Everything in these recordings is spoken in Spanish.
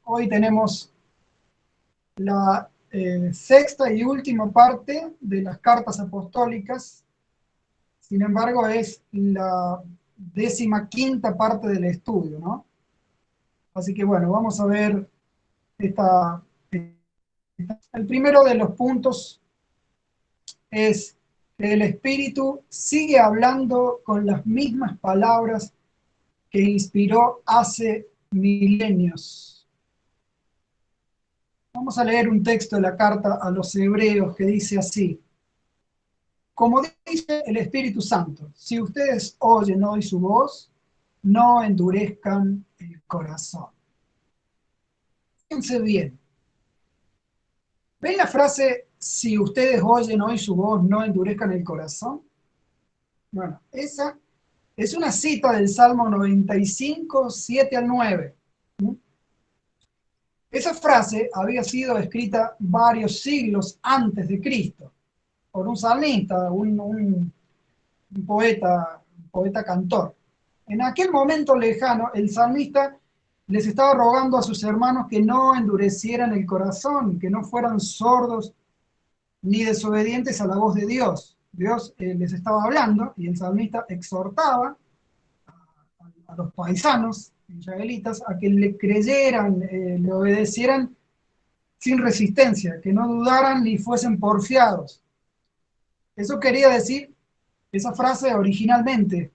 Hoy tenemos la sexta y última parte de las cartas apostólicas. Sin embargo, es la 15ª parte del estudio, ¿no? Así que bueno, vamos a ver el primero de los puntos es que el Espíritu sigue hablando con las mismas palabras que inspiró hace milenios. Vamos a leer un texto de la carta a los hebreos que dice así: como dice el Espíritu Santo, si ustedes oyen hoy su voz, no endurezcan el corazón. Fíjense bien. ¿Ven la frase, si ustedes oyen hoy su voz, no endurezcan el corazón? Bueno, esa es una cita del Salmo 95, 7 al 9. Esa frase había sido escrita varios siglos antes de Cristo por un salmista, un poeta cantor. En aquel momento lejano, el salmista les estaba rogando a sus hermanos que no endurecieran el corazón, que no fueran sordos ni desobedientes a la voz de Dios. Dios les estaba hablando y el salmista exhortaba a los paisanos israelitas a que le creyeran, le obedecieran sin resistencia, que no dudaran ni fuesen porfiados. Eso quería decir esa frase originalmente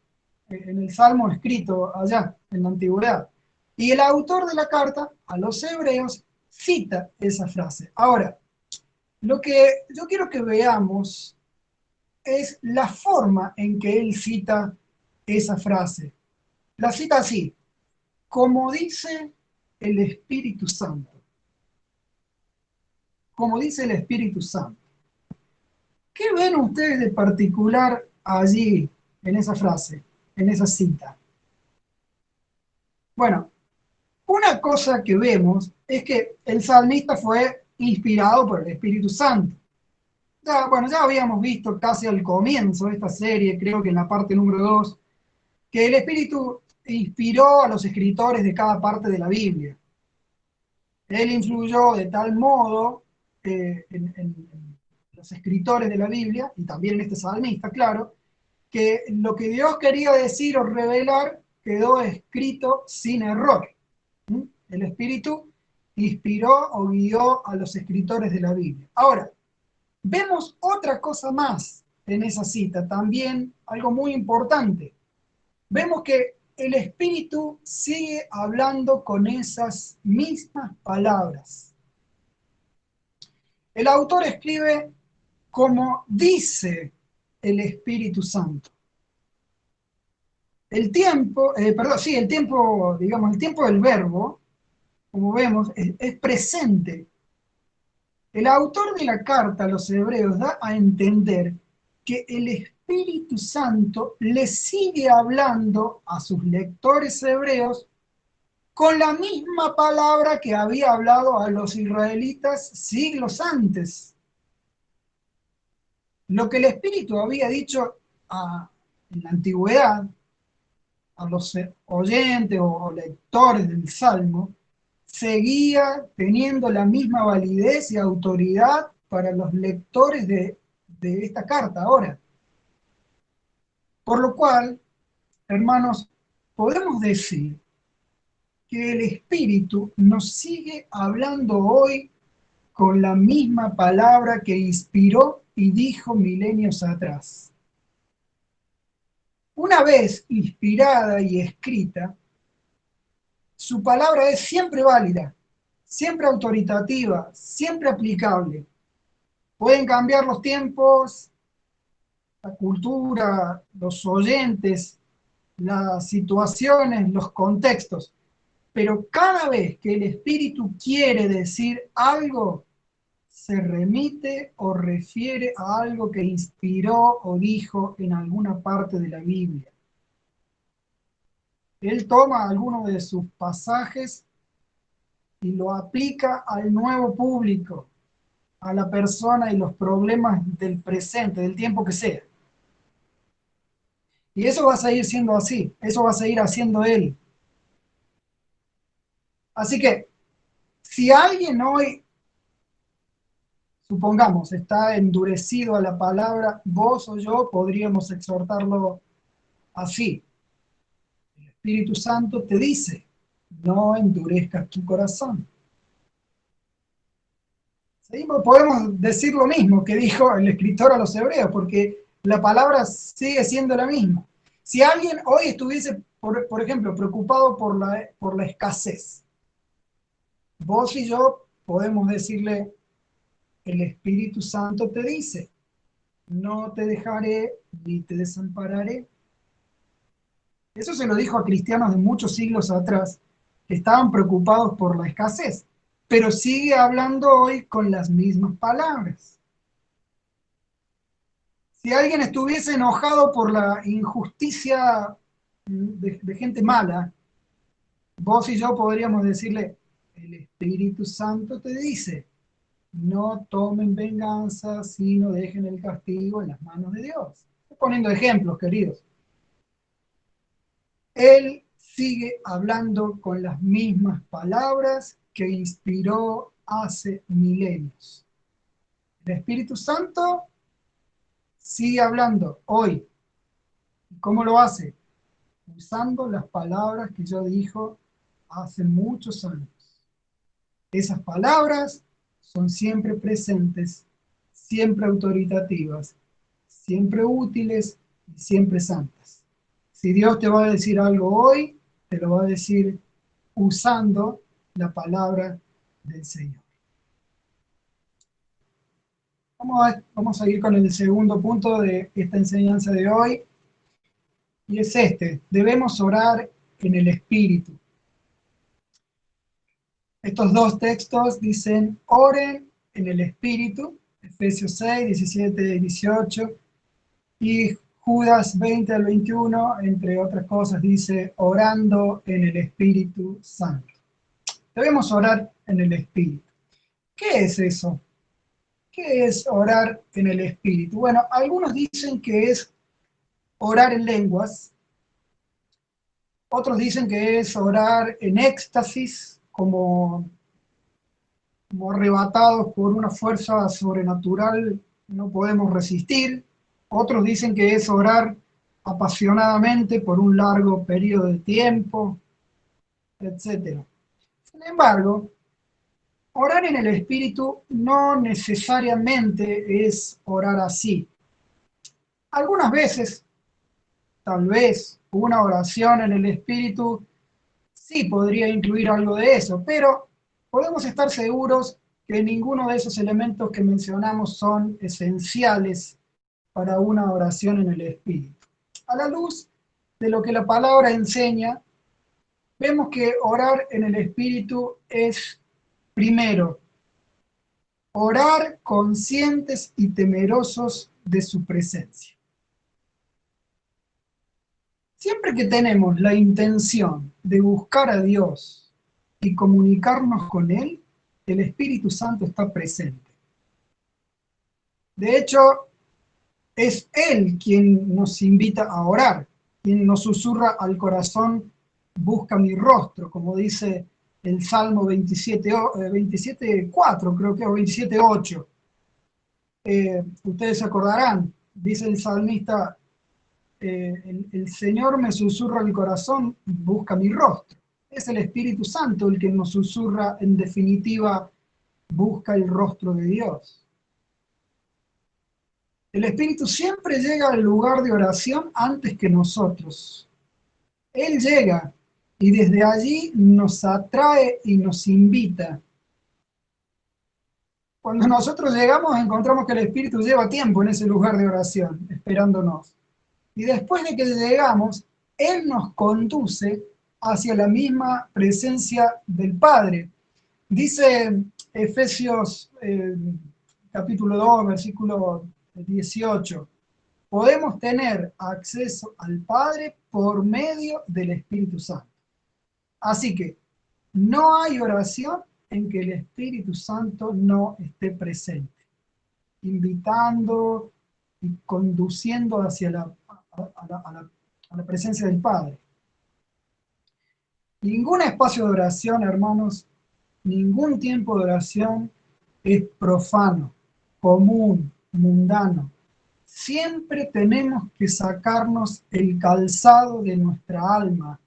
en el Salmo escrito allá en la antigüedad. Y el autor de la carta a los hebreos cita esa frase. Ahora, lo que yo quiero que veamos es la forma en que él cita esa frase. La cita así: como dice el Espíritu Santo. Como dice el Espíritu Santo. ¿Qué ven ustedes de particular allí, en esa frase, en esa cita? Bueno, una cosa que vemos es que el salmista fue inspirado por el Espíritu Santo. Ya habíamos visto casi al comienzo de esta serie, creo que en la parte número 2, que el Espíritu inspiró a los escritores de cada parte de la Biblia. Él influyó de tal modo en los escritores de la Biblia, y también en este salmista, claro, que lo que Dios quería decir o revelar quedó escrito sin error. El Espíritu inspiró o guió a los escritores de la Biblia. Ahora, vemos otra cosa más en esa cita, también algo muy importante. Vemos que el Espíritu sigue hablando con esas mismas palabras. El autor escribe como dice el Espíritu Santo. El tiempo del verbo, como vemos, es presente. El autor de la carta a los hebreos da a entender que el Espíritu Santo le sigue hablando a sus lectores hebreos con la misma palabra que había hablado a los israelitas siglos antes. Lo que el Espíritu había dicho en la antigüedad a los oyentes o lectores del Salmo, seguía teniendo la misma validez y autoridad para los lectores de esta carta ahora. Por lo cual, hermanos, podemos decir que el Espíritu nos sigue hablando hoy con la misma palabra que inspiró y dijo milenios atrás. Una vez inspirada y escrita, su palabra es siempre válida, siempre autoritativa, siempre aplicable. Pueden cambiar los tiempos, la cultura, los oyentes, las situaciones, los contextos, pero cada vez que el Espíritu quiere decir algo, se remite o refiere a algo que inspiró o dijo en alguna parte de la Biblia. Él toma alguno de sus pasajes y lo aplica al nuevo público, a la persona y los problemas del presente, del tiempo que sea. Y eso va a seguir siendo así, eso va a seguir haciendo él. Así que Si alguien hoy, supongamos, está endurecido a la palabra, vos o yo podríamos exhortarlo así. El Espíritu Santo te dice, no endurezcas tu corazón. ¿Sí? Podemos decir lo mismo que dijo el escritor a los hebreos, porque la palabra sigue siendo la misma. Si alguien hoy estuviese, por ejemplo, preocupado por la escasez, vos y yo podemos decirle, el Espíritu Santo te dice, no te dejaré ni te desampararé. Eso se lo dijo a cristianos de muchos siglos atrás, que estaban preocupados por la escasez, pero sigue hablando hoy con las mismas palabras. Si alguien estuviese enojado por la injusticia de gente mala, vos y yo podríamos decirle, el Espíritu Santo te dice, no tomen venganza, sino dejen el castigo en las manos de Dios. Estoy poniendo ejemplos, queridos. Él sigue hablando con las mismas palabras que inspiró hace milenios. El Espíritu Santo sigue hablando hoy. ¿Y cómo lo hace? Usando las palabras que yo dijo hace muchos años. Esas palabras son siempre presentes, siempre autoritativas, siempre útiles y siempre santas. Si Dios te va a decir algo hoy, te lo va a decir usando la palabra del Señor. Vamos a ir con el segundo punto de esta enseñanza de hoy, y es este: debemos orar en el Espíritu. Estos dos textos dicen, oren en el Espíritu, Efesios 6, 17 y 18, y Judas 20 al 21, entre otras cosas, dice, orando en el Espíritu Santo. Debemos orar en el Espíritu. ¿Qué es eso? ¿Qué es orar en el Espíritu? Bueno, algunos dicen que es orar en lenguas, otros dicen que es orar en éxtasis, como arrebatados por una fuerza sobrenatural, no podemos resistir. Otros dicen que es orar apasionadamente por un largo periodo de tiempo, etc. Sin embargo, orar en el Espíritu no necesariamente es orar así. Algunas veces, tal vez, una oración en el Espíritu sí podría incluir algo de eso, pero podemos estar seguros que ninguno de esos elementos que mencionamos son esenciales para una oración en el Espíritu. A la luz de lo que la palabra enseña, vemos que orar en el Espíritu es, primero, orar conscientes y temerosos de su presencia. Siempre que tenemos la intención de buscar a Dios y comunicarnos con Él, el Espíritu Santo está presente. De hecho, es Él quien nos invita a orar, quien nos susurra al corazón, busca mi rostro, como dice el Salmo 27:4, creo que, o 27:8. Ustedes se acordarán, dice el salmista, el Señor me susurra al corazón, busca mi rostro. Es el Espíritu Santo el que nos susurra, en definitiva, busca el rostro de Dios. El Espíritu siempre llega al lugar de oración antes que nosotros. Él llega y desde allí nos atrae y nos invita. Cuando nosotros llegamos encontramos que el Espíritu lleva tiempo en ese lugar de oración, esperándonos. Y después de que llegamos, Él nos conduce hacia la misma presencia del Padre. Dice Efesios capítulo 2, versículo 18, podemos tener acceso al Padre por medio del Espíritu Santo. Así que no hay oración en que el Espíritu Santo no esté presente, invitando y conduciendo hacia la presencia del Padre. Ningún espacio de oración, hermanos, Ningún tiempo de oración es profano, común, mundano. Siempre tenemos que sacarnos el calzado de nuestra alma.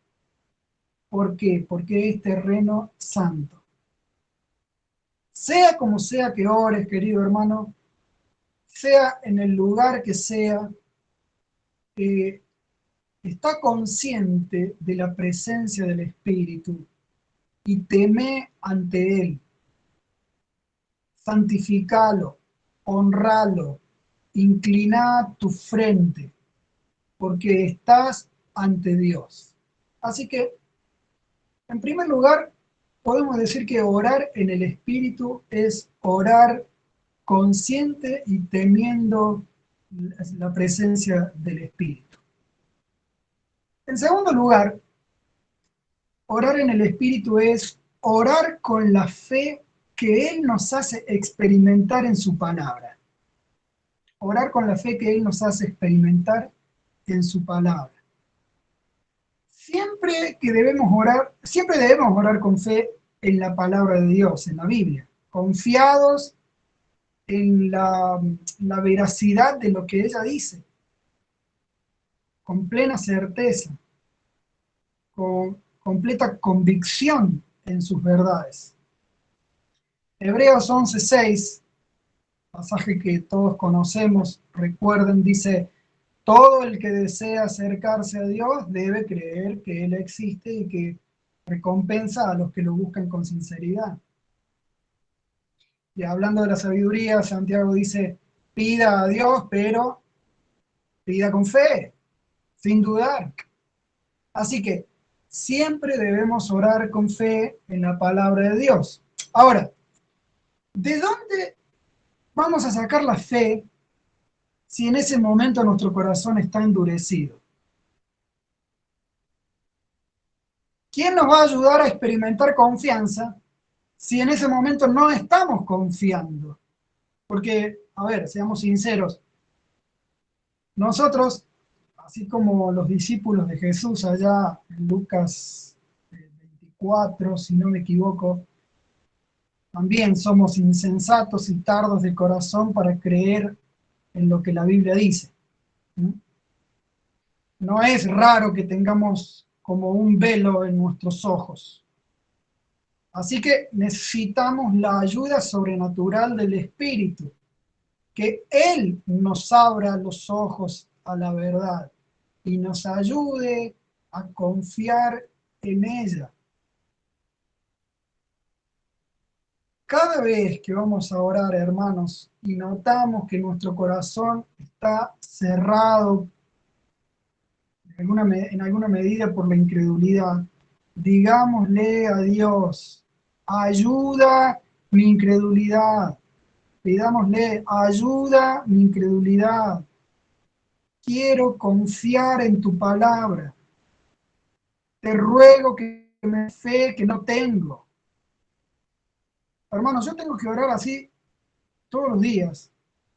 ¿Por qué? Porque es terreno santo. Sea como sea que ores, querido hermano, sea en el lugar que sea, eh, está consciente de la presencia del Espíritu y teme ante Él. Santificalo, honralo, inclina tu frente, porque estás ante Dios. Así que, en primer lugar, podemos decir que orar en el Espíritu es orar consciente y temiendo la presencia del Espíritu. En segundo lugar, orar en el Espíritu es orar con la fe que Él nos hace experimentar en su palabra. Orar con la fe que Él nos hace experimentar en su palabra. Siempre debemos orar con fe en la palabra de Dios, en la Biblia, confiados en la veracidad de lo que ella dice, con plena certeza, con completa convicción en sus verdades. Hebreos 11:6, pasaje que todos conocemos, recuerden, dice: todo el que desea acercarse a Dios debe creer que Él existe y que recompensa a los que lo buscan con sinceridad. Y hablando de la sabiduría, Santiago dice: pida a Dios, pero pida con fe, sin dudar. Así que siempre debemos orar con fe en la palabra de Dios. Ahora, ¿de dónde vamos a sacar la fe si en ese momento nuestro corazón está endurecido? ¿Quién nos va a ayudar a experimentar confianza si en ese momento no estamos confiando? Porque, a ver, seamos sinceros, nosotros, así como los discípulos de Jesús allá en Lucas 24, si no me equivoco, también somos insensatos y tardos de corazón para creer en lo que la Biblia dice. No es raro que tengamos como un velo en nuestros ojos. Así que necesitamos la ayuda sobrenatural del Espíritu, que Él nos abra los ojos a la verdad y nos ayude a confiar en ella. Cada vez que vamos a orar, hermanos, y notamos que nuestro corazón está cerrado en alguna medida por la incredulidad, digámosle a Dios: ayuda mi incredulidad. Pidámosle: ayuda mi incredulidad. Quiero confiar en tu palabra. Te ruego que me fe que no tengo. Hermanos, yo tengo que orar así todos los días,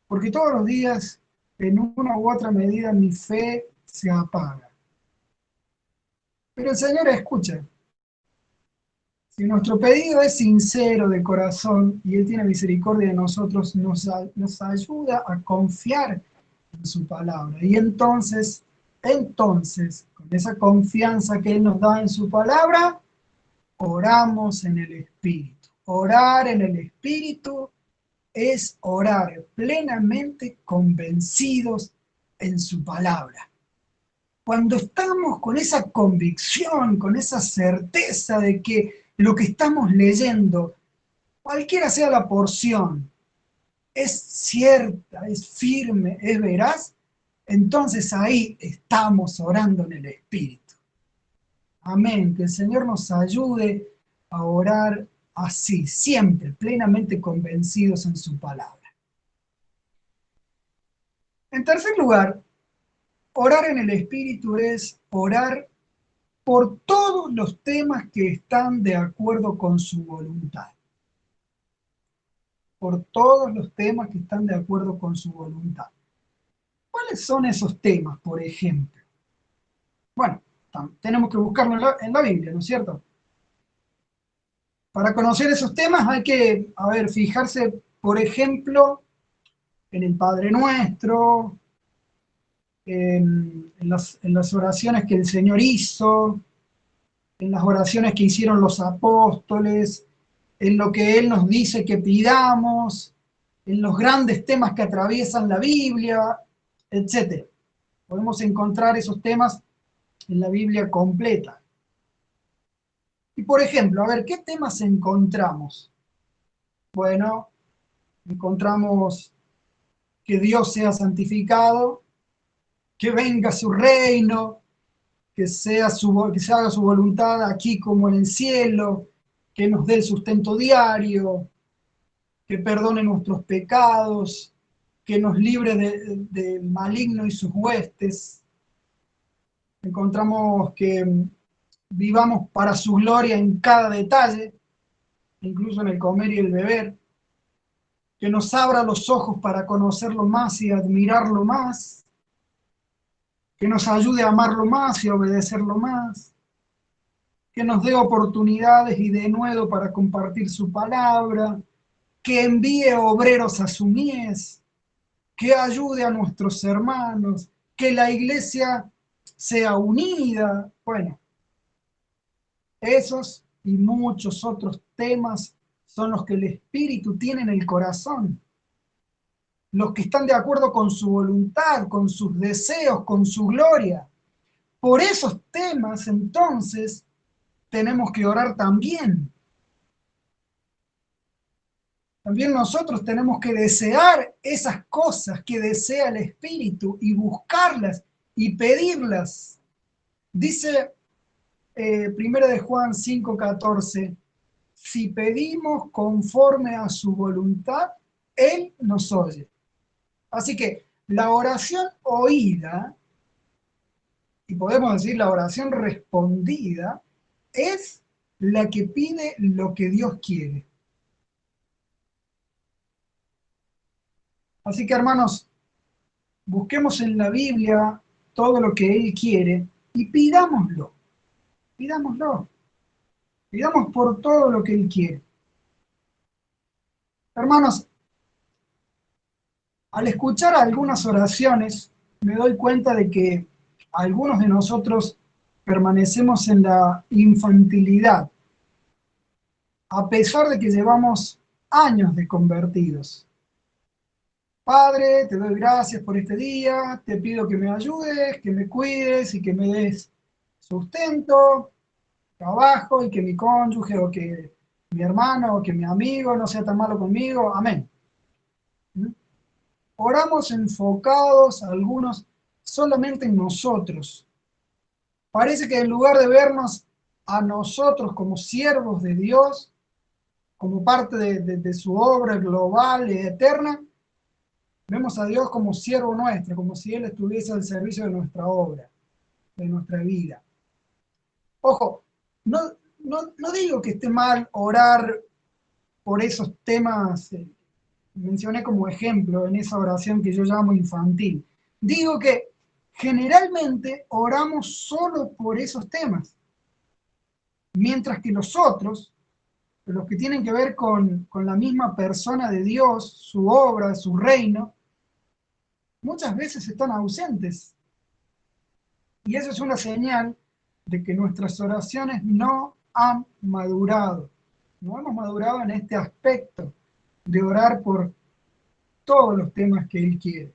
porque todos los días, en una u otra medida, mi fe se apaga. Pero el Señor escucha. Si nuestro pedido es sincero de corazón y Él tiene misericordia de nosotros, nos ayuda a confiar en su palabra. Y entonces, con esa confianza que Él nos da en su palabra, oramos en el Espíritu. Orar en el Espíritu es orar plenamente convencidos en su palabra. Cuando estamos con esa convicción, con esa certeza de que lo que estamos leyendo, cualquiera sea la porción, es cierta, es firme, es veraz, entonces ahí estamos orando en el Espíritu. Amén. Que el Señor nos ayude a orar así, siempre, plenamente convencidos en su palabra. En tercer lugar, orar en el Espíritu es orar por todos los temas que están de acuerdo con su voluntad. Por todos los temas que están de acuerdo con su voluntad. ¿Cuáles son esos temas, por ejemplo? Bueno, tenemos que buscarlo en la Biblia, ¿no es cierto? Para conocer esos temas hay que, fijarse, por ejemplo, en el Padre Nuestro, en las oraciones que el Señor hizo, en las oraciones que hicieron los apóstoles, en lo que Él nos dice que pidamos, en los grandes temas que atraviesan la Biblia, etc. Podemos encontrar esos temas en la Biblia completa. Y por ejemplo, ¿qué temas encontramos? Bueno, encontramos que Dios sea santificado, que venga su reino, que se haga su voluntad aquí como en el cielo, que nos dé el sustento diario, que perdone nuestros pecados, que nos libre del maligno y sus huestes. Encontramos que vivamos para su gloria en cada detalle, incluso en el comer y el beber, que nos abra los ojos para conocerlo más y admirarlo más, que nos ayude a amarlo más y a obedecerlo más, que nos dé oportunidades y denuedo para compartir su palabra, que envíe obreros a su mies, que ayude a nuestros hermanos, que la iglesia sea unida. Bueno, esos y muchos otros temas son los que el Espíritu tiene en el corazón, los que están de acuerdo con su voluntad, con sus deseos, con su gloria. Por esos temas, entonces, tenemos que orar también. También nosotros tenemos que desear esas cosas que desea el Espíritu y buscarlas y pedirlas. Dice 1 de Juan 5:14, si pedimos conforme a su voluntad, Él nos oye. Así que la oración oída, y podemos decir la oración respondida, es la que pide lo que Dios quiere. Así que hermanos, busquemos en la Biblia todo lo que Él quiere y pidámoslo, pidámoslo, pidamos por todo lo que Él quiere. Hermanos, al escuchar algunas oraciones, me doy cuenta de que algunos de nosotros permanecemos en la infantilidad, a pesar de que llevamos años de convertidos. Padre, te doy gracias por este día, te pido que me ayudes, que me cuides y que me des sustento, trabajo y que mi cónyuge o que mi hermano o que mi amigo no sea tan malo conmigo. Amén. ¿Mm? Oramos enfocados algunos solamente en nosotros. Parece que en lugar de vernos a nosotros como siervos de Dios, como parte de su obra global y eterna, vemos a Dios como siervo nuestro, como si Él estuviese al servicio de nuestra obra, de nuestra vida. Ojo, no digo que esté mal orar por esos temas, mencioné como ejemplo en esa oración que yo llamo infantil. Digo que generalmente oramos solo por esos temas, mientras que los otros, los que tienen que ver con la misma persona de Dios, su obra, su reino, muchas veces están ausentes. Y eso es una señal de que nuestras oraciones no han madurado. No hemos madurado en este aspecto de orar por todos los temas que Él quiere.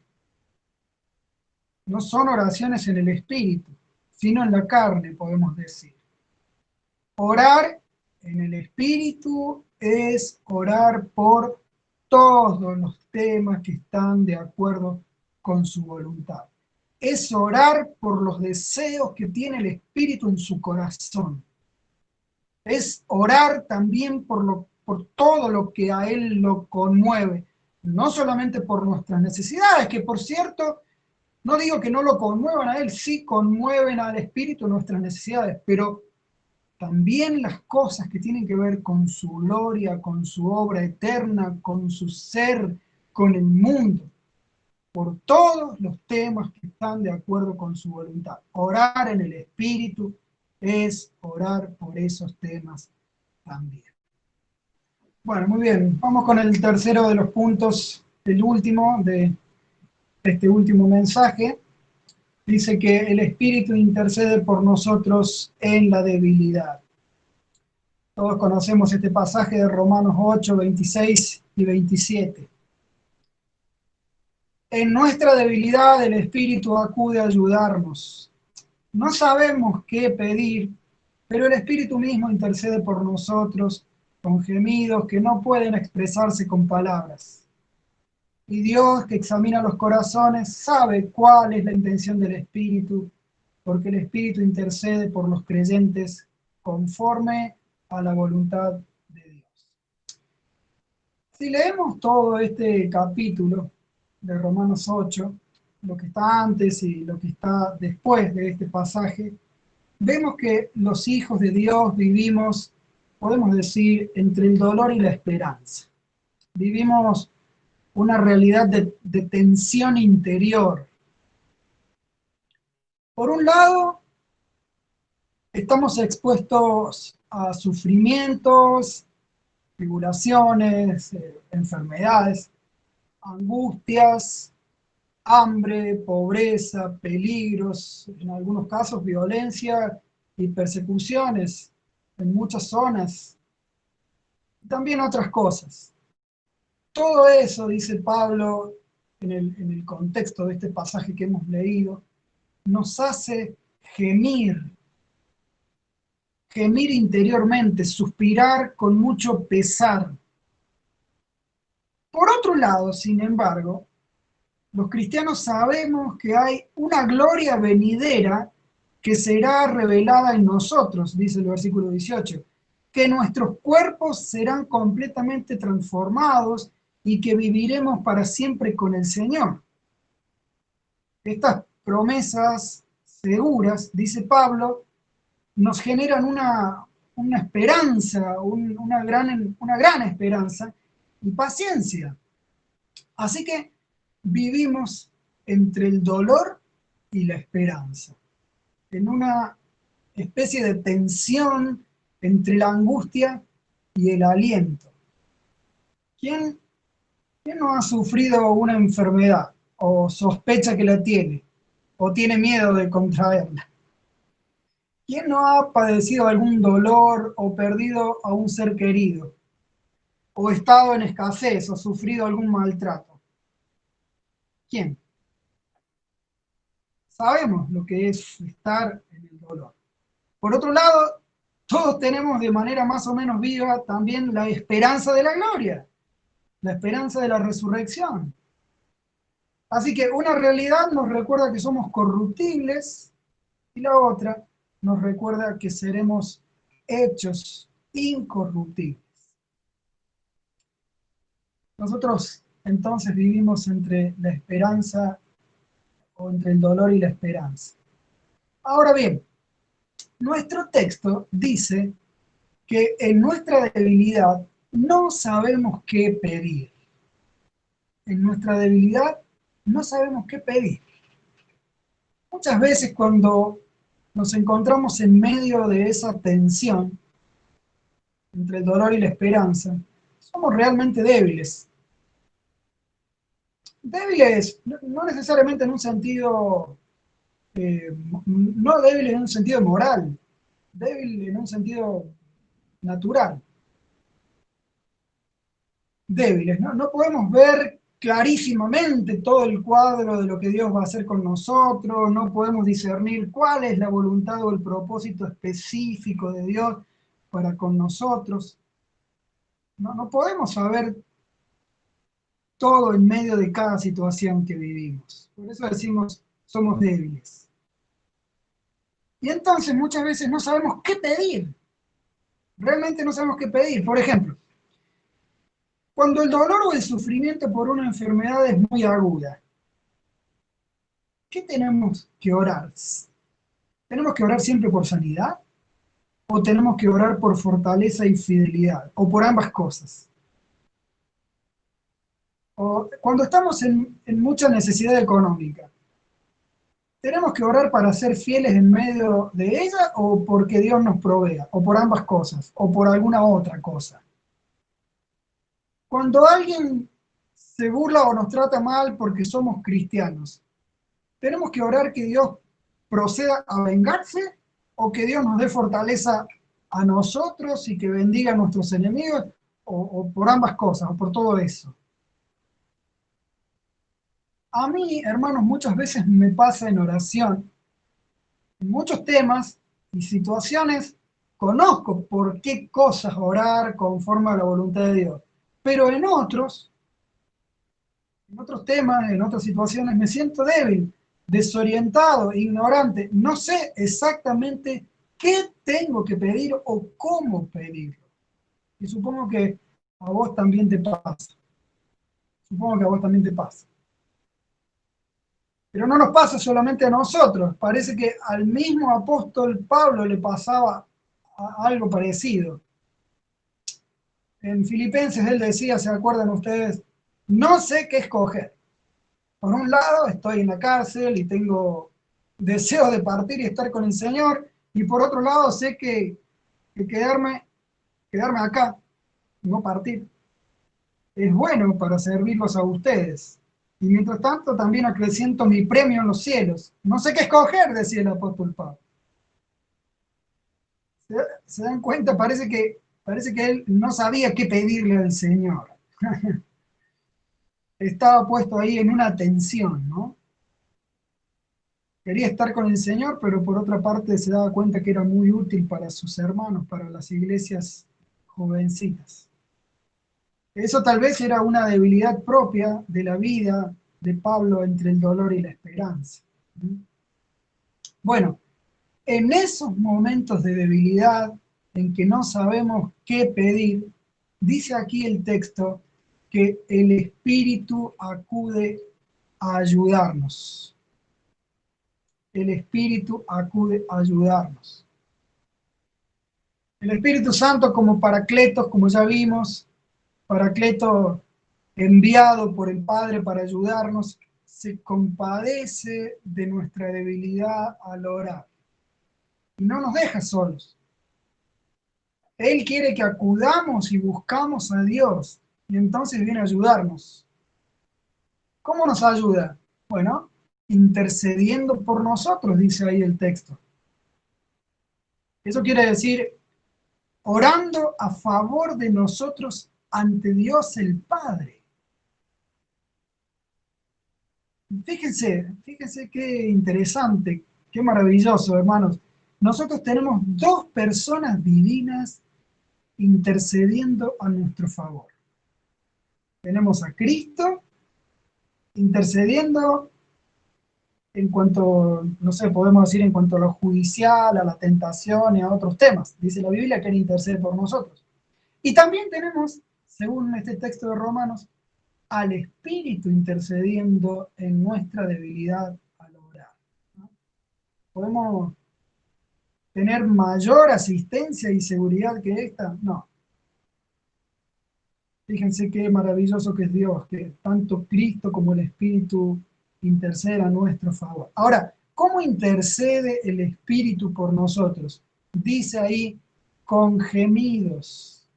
No son oraciones en el espíritu, sino en la carne, podemos decir. Orar en el espíritu es orar por todos los temas que están de acuerdo con su voluntad. Es orar por los deseos que tiene el espíritu en su corazón. Es orar también por todo lo que a Él lo conmueve, no solamente por nuestras necesidades, que por cierto, no digo que no lo conmuevan a Él, sí conmueven al Espíritu nuestras necesidades, pero también las cosas que tienen que ver con su gloria, con su obra eterna, con su ser, con el mundo, por todos los temas que están de acuerdo con su voluntad. Orar en el Espíritu es orar por esos temas también. Bueno, muy bien. Vamos con el tercero de los puntos, el último de este último mensaje. Dice que el Espíritu intercede por nosotros en la debilidad. Todos conocemos este pasaje de Romanos 8, 26 y 27. En nuestra debilidad el Espíritu acude a ayudarnos. No sabemos qué pedir, pero el Espíritu mismo intercede por nosotros con gemidos que no pueden expresarse con palabras. Y Dios, que examina los corazones, sabe cuál es la intención del Espíritu, porque el Espíritu intercede por los creyentes conforme a la voluntad de Dios. Si leemos todo este capítulo de Romanos 8, lo que está antes y lo que está después de este pasaje, vemos que los hijos de Dios vivimos, podemos decir, entre el dolor y la esperanza. Vivimos una realidad de tensión interior. Por un lado, estamos expuestos a sufrimientos, tribulaciones, enfermedades, angustias, hambre, pobreza, peligros, en algunos casos violencia y persecuciones en muchas zonas, y también otras cosas. Todo eso, dice Pablo en el contexto de este pasaje que hemos leído, nos hace gemir, gemir interiormente, suspirar con mucho pesar. Por otro lado, sin embargo, los cristianos sabemos que hay una gloria venidera que será revelada en nosotros, dice el versículo 18, que nuestros cuerpos serán completamente transformados y que viviremos para siempre con el Señor. Estas promesas seguras, dice Pablo, nos generan una esperanza, una gran esperanza y paciencia. Así que vivimos entre el dolor y la esperanza, en una especie de tensión entre la angustia y el aliento. ¿Quién, quién no ha sufrido una enfermedad o sospecha que la tiene o tiene miedo de contraerla? ¿Quién no ha padecido algún dolor o perdido a un ser querido o estado en escasez o sufrido algún maltrato? ¿Quién? Sabemos lo que es estar en el dolor. Por otro lado, todos tenemos de manera más o menos viva también la esperanza de la gloria, la esperanza de la resurrección. Así que una realidad nos recuerda que somos corruptibles y la otra nos recuerda que seremos hechos incorruptibles. Nosotros entonces vivimos entre la esperanza o entre el dolor y la esperanza. Ahora bien, nuestro texto dice que en nuestra debilidad no sabemos qué pedir. En nuestra debilidad no sabemos qué pedir. Muchas veces cuando nos encontramos en medio de esa tensión entre el dolor y la esperanza, somos realmente débiles. Débiles, no necesariamente en un sentido, no débiles en un sentido moral, débil en un sentido natural. Débiles, ¿no? No podemos ver clarísimamente todo el cuadro de lo que Dios va a hacer con nosotros, no podemos discernir cuál es la voluntad o el propósito específico de Dios para con nosotros. No podemos saber todo en medio de cada situación que vivimos. Por eso decimos, somos débiles. Y entonces muchas veces no sabemos qué pedir. Realmente no sabemos qué pedir. Por ejemplo, cuando el dolor o el sufrimiento por una enfermedad es muy aguda, ¿qué tenemos que orar? ¿Tenemos que orar siempre por sanidad? ¿O tenemos que orar por fortaleza y fidelidad? ¿O por ambas cosas? O cuando estamos en mucha necesidad económica, ¿tenemos que orar para ser fieles en medio de ella o porque Dios nos provea? ¿O por ambas cosas? ¿O por alguna otra cosa? Cuando alguien se burla o nos trata mal porque somos cristianos, ¿tenemos que orar que Dios proceda a vengarse o que Dios nos dé fortaleza a nosotros y que bendiga a nuestros enemigos? O por ambas cosas, o por todo eso. A mí, hermanos, muchas veces me pasa en oración, en muchos temas y situaciones, conozco por qué cosas orar conforme a la voluntad de Dios, pero en otros temas, en otras situaciones, me siento débil, desorientado, ignorante, no sé exactamente qué tengo que pedir o cómo pedirlo. Y supongo que a vos también te pasa. Supongo que a vos también te pasa. Pero no nos pasa solamente a nosotros. Parece que al mismo apóstol Pablo le pasaba algo parecido. En Filipenses él decía, ¿se acuerdan ustedes? No sé qué escoger. Por un lado, estoy en la cárcel y tengo deseo de partir y estar con el Señor. Y por otro lado, sé que quedarme acá, no partir, es bueno para servirlos a ustedes. Y mientras tanto, también acreciento mi premio en los cielos. No sé qué escoger, decía el apóstol Pablo. ¿Se dan cuenta? Parece que él no sabía qué pedirle al Señor. Estaba puesto ahí en una tensión, ¿no? Quería estar con el Señor, pero por otra parte se daba cuenta que era muy útil para sus hermanos, para las iglesias jovencitas. Eso tal vez era una debilidad propia de la vida de Pablo entre el dolor y la esperanza. Bueno, en esos momentos de debilidad en que no sabemos qué pedir, dice aquí el texto que el Espíritu acude a ayudarnos. El Espíritu acude a ayudarnos. El Espíritu Santo como Paracletos, como ya vimos, Paracleto enviado por el Padre para ayudarnos, se compadece de nuestra debilidad al orar. Y no nos deja solos. Él quiere que acudamos y buscamos a Dios. Y entonces viene a ayudarnos. ¿Cómo nos ayuda? Bueno, intercediendo por nosotros, dice ahí el texto. Eso quiere decir orando a favor de nosotros ante Dios el Padre. Fíjense qué interesante, qué maravilloso, hermanos. Nosotros tenemos dos personas divinas intercediendo a nuestro favor. Tenemos a Cristo intercediendo en cuanto, no sé, podemos decir en cuanto a lo judicial, a la tentación y a otros temas. Dice la Biblia que Él intercede por nosotros. Y también tenemos, según este texto de Romanos, al Espíritu intercediendo en nuestra debilidad al orar, ¿no? ¿Podemos tener mayor asistencia y seguridad que esta? No. Fíjense qué maravilloso que es Dios, que tanto Cristo como el Espíritu interceden a nuestro favor. Ahora, ¿cómo intercede el Espíritu por nosotros? Dice ahí, con gemidos.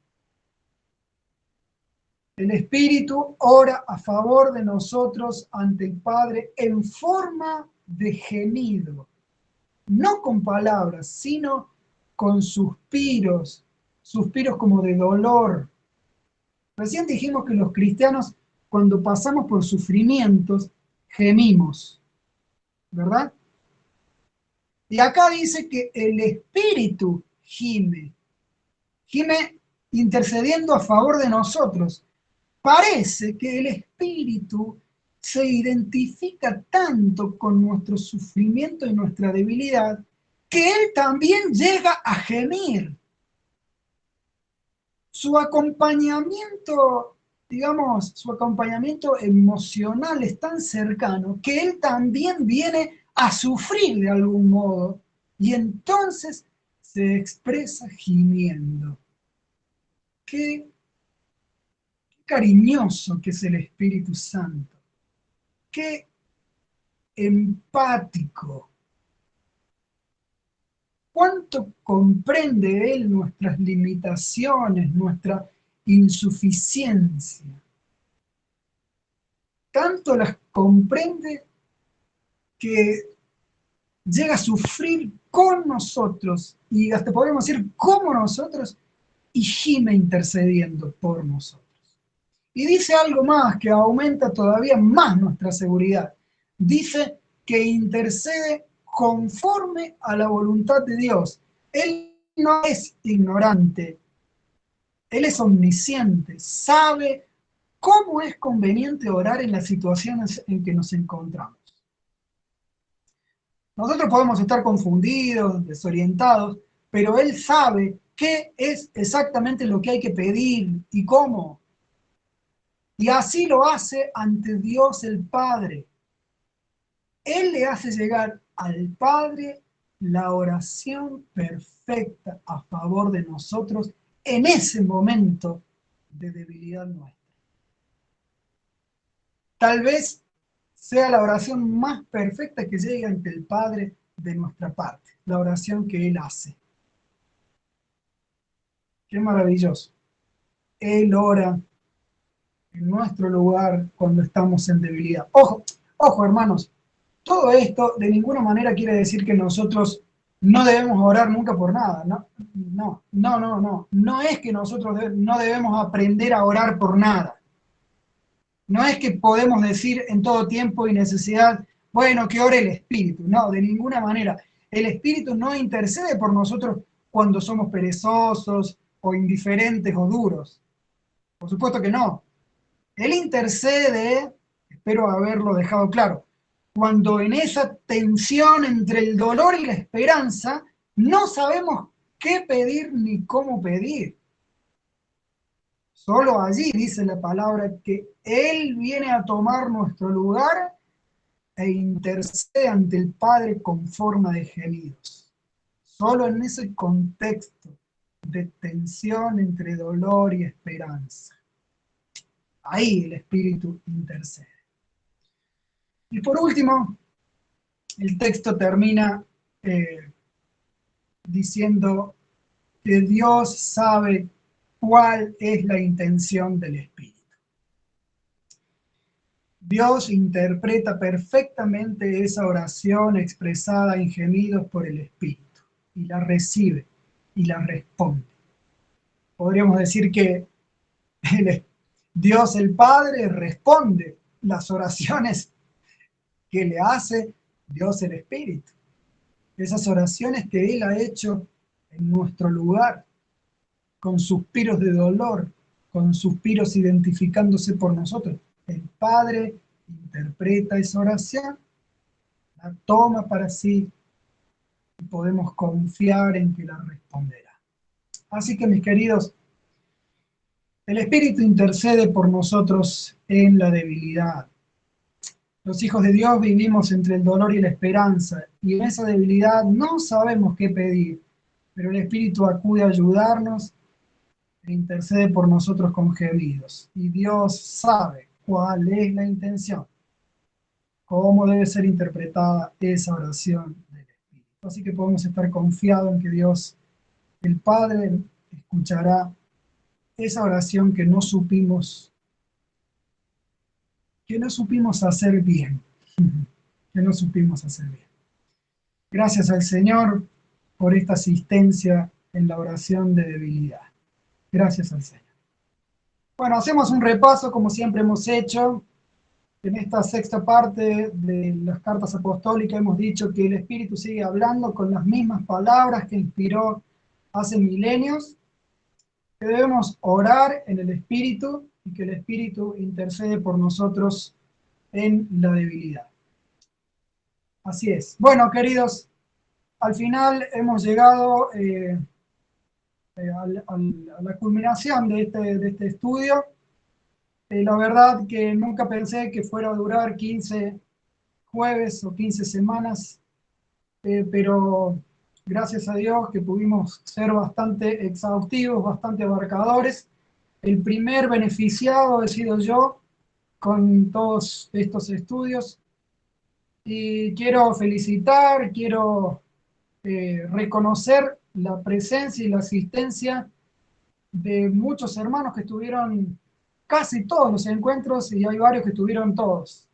El Espíritu ora a favor de nosotros ante el Padre en forma de gemido, no con palabras, sino con suspiros, suspiros como de dolor. Recién dijimos que los cristianos, cuando pasamos por sufrimientos, gemimos, ¿verdad? Y acá dice que el Espíritu gime intercediendo a favor de nosotros. Parece que el Espíritu se identifica tanto con nuestro sufrimiento y nuestra debilidad que Él también llega a gemir. Su acompañamiento, digamos, su acompañamiento emocional es tan cercano que Él también viene a sufrir de algún modo y entonces se expresa gimiendo. Qué cariñoso que es el Espíritu Santo. Qué empático. ¿Cuánto comprende Él nuestras limitaciones, nuestra insuficiencia. Tanto las comprende que llega a sufrir con nosotros, y hasta podemos decir como nosotros, y gime intercediendo por nosotros. Y dice algo más que aumenta todavía más nuestra seguridad. Dice que intercede conforme a la voluntad de Dios. Él no es ignorante, Él es omnisciente, sabe cómo es conveniente orar en las situaciones en que nos encontramos. Nosotros podemos estar confundidos, desorientados, pero Él sabe qué es exactamente lo que hay que pedir y cómo. Y así lo hace ante Dios el Padre. Él le hace llegar al Padre la oración perfecta a favor de nosotros en ese momento de debilidad nuestra. Tal vez sea la oración más perfecta que llegue ante el Padre de nuestra parte, la oración que Él hace. Qué maravilloso. Él ora en nuestro lugar cuando estamos en debilidad. Ojo, ojo, hermanos, todo esto de ninguna manera quiere decir que nosotros no debemos orar nunca por nada. No. No es que nosotros no debemos aprender a orar por nada. No es que podemos decir en todo tiempo y necesidad, bueno, que ore el Espíritu. No, de ninguna manera. El Espíritu no intercede por nosotros cuando somos perezosos o indiferentes o duros. Por supuesto que no. Él intercede, espero haberlo dejado claro, cuando en esa tensión entre el dolor y la esperanza no sabemos qué pedir ni cómo pedir. Solo allí dice la palabra que Él viene a tomar nuestro lugar e intercede ante el Padre con forma de gemidos. Solo en ese contexto de tensión entre dolor y esperanza. Ahí el Espíritu intercede. Y por último, el texto termina diciendo que Dios sabe cuál es la intención del Espíritu. Dios interpreta perfectamente esa oración expresada en gemidos por el Espíritu y la recibe y la responde. Podríamos decir que Dios el Padre responde las oraciones que le hace Dios el Espíritu. Esas oraciones que Él ha hecho en nuestro lugar, con suspiros de dolor, con suspiros identificándose por nosotros. El Padre interpreta esa oración, la toma para sí y podemos confiar en que la responderá. Así que, mis queridos, el Espíritu intercede por nosotros en la debilidad. Los hijos de Dios vivimos entre el dolor y la esperanza, y en esa debilidad no sabemos qué pedir, pero el Espíritu acude a ayudarnos e intercede por nosotros con gemidos. Y Dios sabe cuál es la intención, cómo debe ser interpretada esa oración del Espíritu. Así que podemos estar confiados en que Dios, el Padre, escuchará esa oración que no supimos hacer bien, que no supimos hacer bien. Gracias al Señor por esta asistencia en la oración de debilidad. Gracias al Señor. Bueno, hacemos un repaso como siempre hemos hecho. En esta sexta parte de las cartas apostólicas hemos dicho que el Espíritu sigue hablando con las mismas palabras que inspiró hace milenios, que debemos orar en el Espíritu y que el Espíritu intercede por nosotros en la debilidad. Así es. Bueno, queridos, al final hemos llegado a la culminación de este estudio. La verdad que nunca pensé que fuera a durar 15 jueves o 15 semanas, pero gracias a Dios que pudimos ser bastante exhaustivos, bastante abarcadores. El primer beneficiado he sido yo con todos estos estudios y quiero felicitar, quiero reconocer la presencia y la asistencia de muchos hermanos que estuvieron casi todos los encuentros y hay varios que estuvieron todos.